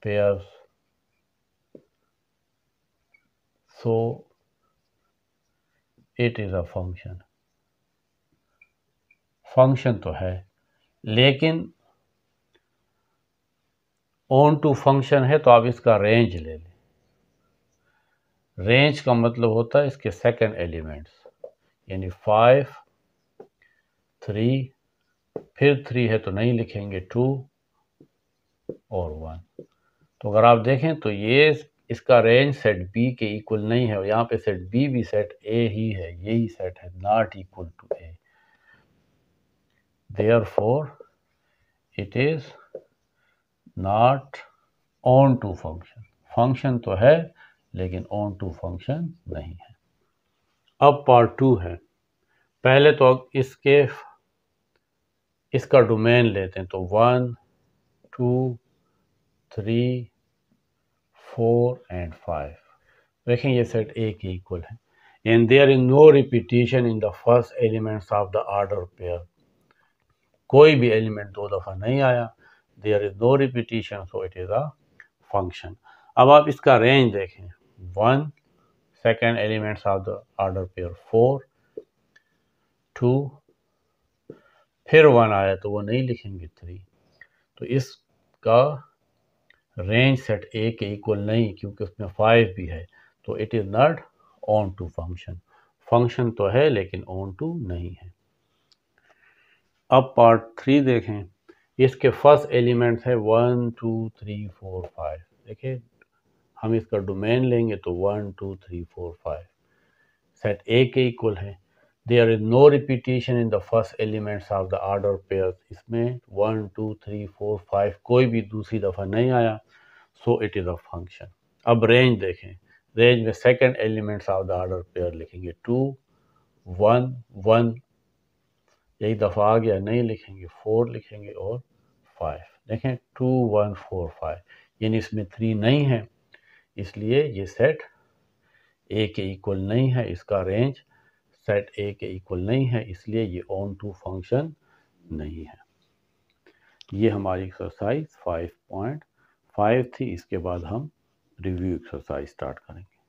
pairs, so it is a function। Function तो है लेकिन ऑन टू फंक्शन है, तो आप इसका रेंज ले लें। रेंज का मतलब होता है इसके सेकंड एलिमेंट्स, यानी 5 3 फिर 3 है तो नहीं लिखेंगे, 2 और 1। तो अगर आप देखें तो ये इसका रेंज सेट बी के इक्वल नहीं है और यहाँ पे सेट बी भी सेट ए ही है, यही सेट है, not equal to A. Therefore it is not onto function. Function तो है लेकिन ऑन टू फंक्शन नहीं है। अब पार्ट 2 है। पहले तो इसका डोमेन लेते हैं, तो 1 2, 3, 4 एंड 5। देखें ये सेट ए के इक्वल है and there is no repetition in the first elements of the order pair. कोई भी एलिमेंट दो दफ़ा नहीं आया, there is no repetition, so it is a function. अब आप इसका रेंज देखें, 1 second elements of the order pair 4, 2, फिर 1 आया तो वो नहीं लिखेंगे 3। तो इसका रेंज सेट ए के इक्वल नहीं, क्योंकि उसमें 5 भी है, तो it is not onto function. Function तो है लेकिन ऑन टू नहीं है। अब पार्ट 3 देखें, इसके फर्स्ट एलिमेंट्स है 1 2 3 4 5। देखिए हम इसका डोमेन लेंगे तो 1 2 3 4 5 सेट ए के इक्वल है। There is no repetition in the first elements of the order pair. इसमें 1 2 3 4 5 कोई भी दूसरी दफ़ा नहीं आया, सो इट इज़ अ फंक्शन। अब रेंज देखें, रेंज में second elements of the order pair लिखेंगे 2 1 1, एक दफ़ा आ गया नहीं लिखेंगे, 4 लिखेंगे और 5। देखें 2 1 4 5, यानी इसमें 3 नहीं है, इसलिए ये सेट ए के इक्वल नहीं है। इसका रेंज सेट ए के इक्वल नहीं है, इसलिए ये ऑन टू फंक्शन नहीं है। ये हमारी एक्सरसाइज 5.5 थी। इसके बाद हम रिव्यू एक्सरसाइज स्टार्ट करेंगे।